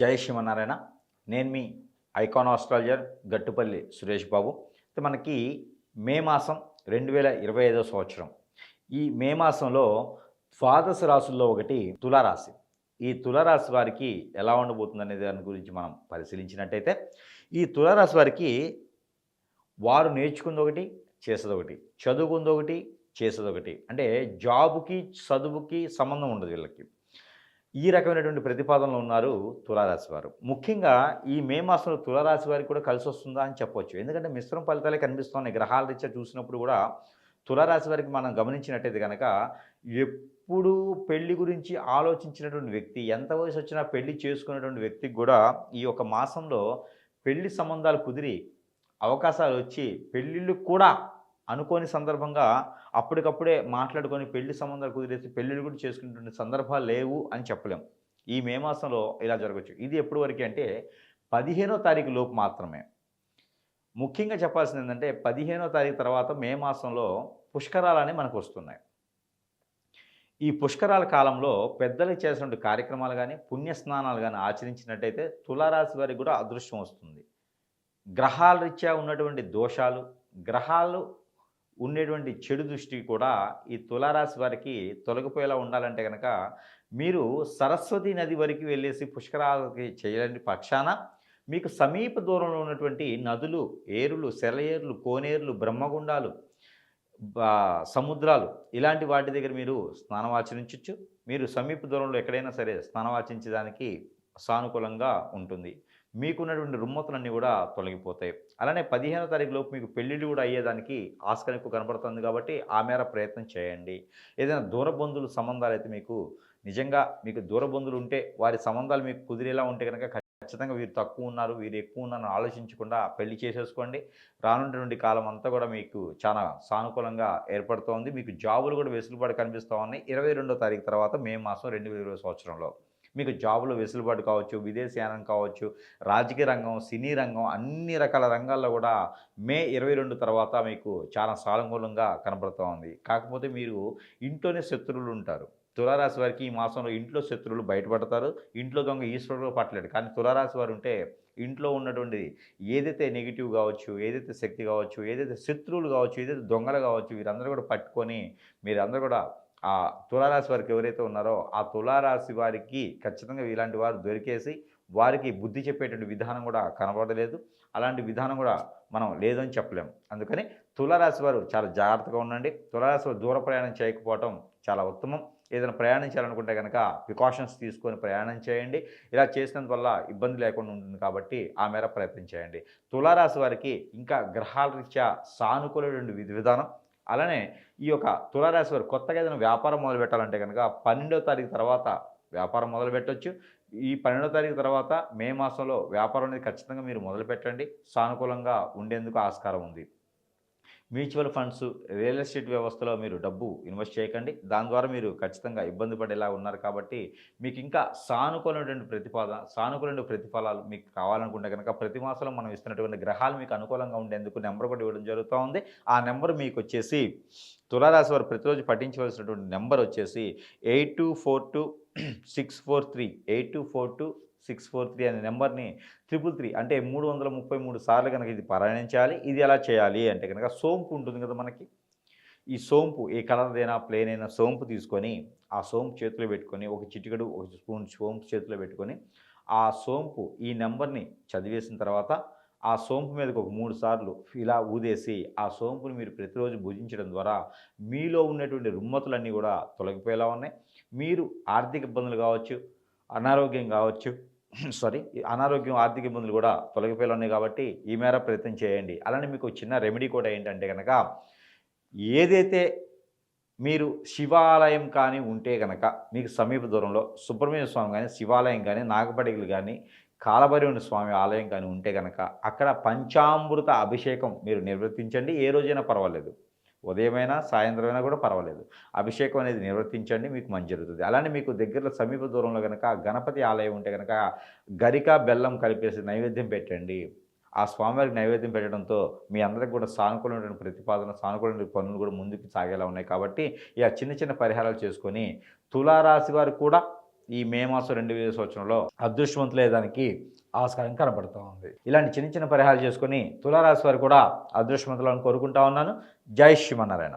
జై శ్రీమన్నారాయణ. నేను మీ icon astrologer Gattupalli Suresh Babu. అయితే మనకి మే మాసం 2025 సంవత్సరం. ఈ మే మాసంలో ద్వాదశ రాశుల్లో ఒకటి తులారాశి. ఈ తులారాశి వారికి ఎలా ఉండబోతుందనే దాని గురించి మనం పరిశీలించినట్టయితే, ఈ తులారాశి వారికి వారు నేర్చుకుందొకటి, చేసేదొకటి. చదువుకుందొకటి, చేసేదొకటి. అంటే జాబ్‌కి, చదువుకి సంబంధం ఉండదు వీళ్ళకి. ఈ రకమైనటువంటి ప్రతిపాదనలో ఉన్నారు తులారాశి వారు. ముఖ్యంగా ఈ మే మాసంలో తులారాశి వారికి కూడా కలిసొస్తుందా అని చెప్పొచ్చు. ఎందుకంటే మిశ్రమ ఫలితాలే కనిపిస్తున్నాయి. గ్రహాల రీత్యా చూసినప్పుడు కూడా తులారాశి వారికి మనం గమనించినట్టయితే గనక ఎప్పుడూ పెళ్లి గురించి ఆలోచించినటువంటి వ్యక్తి, ఎంత వయసొచ్చినా పెళ్లి చేసుకునేటువంటి వ్యక్తికి గూడా ఈ యొక్క మాసంలో పెళ్లి సంబంధాలు కుదిరి అవకాశాలొచ్చి పెళ్ళిళ్ళు కూడా అనుకోని సందర్భంగా అప్పటికప్పుడే మాట్లాడుకొని పెళ్లి సంబంధాలు కుదిరేసి పెళ్ళిళ్ళు కూడా చేసుకునేటువంటి సందర్భాలు లేవు అని చెప్పలేం. ఈ మే మాసంలో ఇలా జరగొచ్చు. ఇది ఎప్పటి వరకి అంటే 15వ తారీఖు లోపు మాత్రమే. ముఖ్యంగా చెప్పాల్సింది ఏందంటే 15వ తారీఖు తర్వాత మే మాసంలో పుష్కరాలనేవి మనకొస్తున్నాయి. ఈ పుష్కరాల కాలంలో పెద్దలు చేసినటువంటి కార్యక్రమాలు గానీ, పుణ్యస్నానాలు గానీ ఆచరించినట్టయితే తులారాశి వారికి కూడా అదృష్టం వస్తుంది. గ్రహాల రీత్యా ఉన్నటువంటి దోషాలు, గ్రహాలు ఉండేటువంటి చెడు దృష్టి కూడా ఈ తులారాశి వారికి తొలగిపోయేలా ఉండాలంటే గనక మీరు సరస్వతి నది వరకు వెళ్ళేసి పుష్కరాలకి చేయలేని పక్షాన మీకు సమీప దూరంలో ఉన్నటువంటి నదులు, ఏరులు, సెలయేరులు, కోనేరులు, బ్రహ్మగుండాలు, సముద్రాలు ఇలాంటి వాటి దగ్గర మీరు స్నానమాచరించొచ్చు. మీరు సమీప దూరంలో ఎక్కడైనా సరే స్నానమాచరించడానికి సానుకూలంగా ఉంటుంది. మీకున్నటువంటి రుమ్మతులన్నీ కూడా తొలగిపోతాయి. అలానే 15వ తారీఖు లోపు మీకు పెళ్ళిళ్ళు కూడా అయ్యేదానికి ఆస్కారం ఎక్కువ కనపడుతుంది కాబట్టి ఆ మేర ప్రయత్నం చేయండి. ఏదైనా దూర బంధువుల సంబంధాలైతే మీకు నిజంగా మీకు దూర బంధువులు ఉంటే వారి సంబంధాలు మీకు కుదిరేలా ఉంటే కనుక ఖచ్చితంగా వీరు తక్కువ ఉన్నారు, వీరు ఎక్కువ ఉన్నారని ఆలోచించకుండా పెళ్లి చేసేసుకోండి. రానున్నటువంటి కాలం అంతా కూడా మీకు చాలా సానుకూలంగా ఏర్పడుతోంది. మీకు జాబులు కూడా వెసులుబాటు కనిపిస్తూ ఉన్నాయి. 22వ తారీఖు తర్వాత మే మాసం 2020 సంవత్సరంలో. మీకు జాబ్‌లో వెసులుబాటు కావచ్చు, విదేశీయానం కావచ్చు, రాజకీయ రంగం, సినీ రంగం అన్ని రకాల రంగాల్లో కూడా మే 22 తర్వాత మీకు చాలా సానుకూలంగా కనబడుతూ ఉంది. కాకపోతే మీరు ఇంట్లోనే శత్రువులు ఉంటారు. తులారాశి వారికి ఈ మాసంలో ఇంట్లో శత్రువులు బయటపడతారు. ఇంట్లో దొంగ ఈశ్వరుడు పట్టలేడు. కానీ తులారాశి వారు ఉంటే ఇంట్లో ఉన్నటువంటి ఏదైతే నెగెటివ్ కావచ్చు, ఏదైతే శక్తి కావచ్చు, ఏదైతే శత్రువులు కావచ్చు, ఏదైతే దొంగలు కావచ్చు వీరందరూ కూడా పట్టుకొని మీరందరూ కూడా ఆ తులారాశి వారికి ఎవరైతే ఉన్నారో ఆ తులారాశి వారికి ఖచ్చితంగా ఇలాంటి వారు దొరికేసి వారికి బుద్ధి చెప్పేటువంటి విధానం కూడా కనబడలేదు. అలాంటి విధానం కూడా మనం లేదని చెప్పలేము. అందుకని తులారాశి వారు చాలా జాగ్రత్తగా ఉండండి. తులారాశి వారు దూర ప్రయాణం చేయకపోవటం చాలా ఉత్తమం. ఏదైనా ప్రయాణించాలనుకుంటే కనుక ప్రికాషన్స్ తీసుకొని ప్రయాణం చేయండి. ఇలా చేసినందువల్ల ఇబ్బంది లేకుండా ఉంటుంది కాబట్టి ఆ మేర ప్రయత్నం చేయండి. తులారాశి వారికి ఇంకా గ్రహాల రీత్యా సానుకూలమైన విధి విధానం. అలానే ఈ యొక్క తులారాశి వారు కొత్తగా ఏదైనా వ్యాపారం మొదలుపెట్టాలంటే గనక 12వ తారీఖు తర్వాత వ్యాపారం మొదలుపెట్టొచ్చు. ఈ 12వ తారీఖు తర్వాత మే మాసంలో వ్యాపారం అనేది ఖచ్చితంగా మీరు మొదలుపెట్టండి. సానుకూలంగా ఉండేందుకు ఆస్కారం ఉంది. మ్యూచువల్ ఫండ్స్, రియల్ ఎస్టేట్ వ్యవస్థలో మీరు డబ్బు ఇన్వెస్ట్ చేయకండి. దాని ద్వారా మీరు ఖచ్చితంగా ఇబ్బంది పడేలా ఉన్నారు కాబట్టి మీకు ఇంకా సానుకూలమైన ప్రతిఫలాలు మీకు కావాలనుకుంటే కనుక ప్రతి మాసంలో మనం ఇస్తున్నటువంటి గ్రహాలు మీకు అనుకూలంగా ఉండేందుకు నెంబర్ కూడా ఇవ్వడం జరుగుతూ ఉంది. ఆ నెంబర్ మీకు వచ్చేసి తులారాశి వారు ప్రతిరోజు పఠించవలసినటువంటి నెంబర్ వచ్చేసి 8242 643 అనే నెంబర్‌ని 333 అంటే 333 సార్లు గనక ఇది పారాయణం చేయాలి. ఇది ఎలా చేయాలి అంటే గనక సోంపు ఉంటుంది కదా మనకి. ఈ సోంపు ఏ కలర్‌దైనా ప్లెయిన్ అయిన సోంపు తీసుకొని, ఆ సోంపు చేతిలో పెట్టుకొని, ఒక చిటికెడు, ఒక స్పూన్ సోంపు చేతిలో పెట్టుకొని, ఆ సోంపు ఈ నెంబర్‌ని చదివేసిన తర్వాత, ఆ సోంపు మీదకి ఒక 3 సార్లు ఇలా ఊదేసి, ఆ సోంపుని మీరు ప్రతిరోజు భుజించడం ద్వారా మీలో ఉన్నటువంటి రుమ్మతులన్నీ కూడా తొలగిపోయేలా ఉన్నాయి. మీరు ఆర్థిక ఇబ్బందులు కావచ్చు, అనారోగ్యం కావచ్చు అనారోగ్యం, ఆర్థిక ఇబ్బందులు కూడా తొలగిపోయేలా ఉన్నాయి కాబట్టి ఈ మేర ప్రయత్నం చేయండి. అలానే మీకు చిన్న రెమెడీ కూడా ఏంటంటే గనక ఏదైతే మీరు శివాలయం కానీ ఉంటే గనక మీకు సమీప దూరంలో సుబ్రహ్మణ్య స్వామి కానీ, శివాలయం కానీ, నాగపడిగలు కానీ, కాలభైరవుని స్వామి ఆలయం కానీ ఉంటే గనక అక్కడ పంచామృత అభిషేకం మీరు నిర్వర్తించండి. ఏ రోజైనా పర్వాలేదు. ఉదయమైనా, సాయంత్రమైనా కూడా పర్వాలేదు. అభిషేకం అనేది నిర్వర్తించండి. మీకు మంచి జరుగుతుంది. అలానే మీకు దగ్గరలో సమీప దూరంలో గనక గణపతి ఆలయం ఉంటే గనక గరిక, బెల్లం కలిపేసి నైవేద్యం పెట్టండి. ఆ స్వామివారికి నైవేద్యం పెట్టడంతో మీ అందరికి కూడా సానుకూలమైన ప్రతిపాదన, సానుకూలమైన పనులు కూడా ముందుకు సాగేలా ఉన్నాయి కాబట్టి ఇక చిన్న చిన్న పరిహారాలు చేసుకొని తులారాశి వారు కూడా ఈ మే మాసం 2020 సంవత్సరంలో అదృష్టవంతులయ్యేదానికి ఆస్కారం కనబడుతూ ఉంది. ఇలాంటి చిన్న చిన్న పరిహారాలు చేసుకొని తులారాశి వారు కూడా అదృష్టవంతులను కోరుకుంటా ఉన్నాను. జై శ్రీమన్నారాయణ.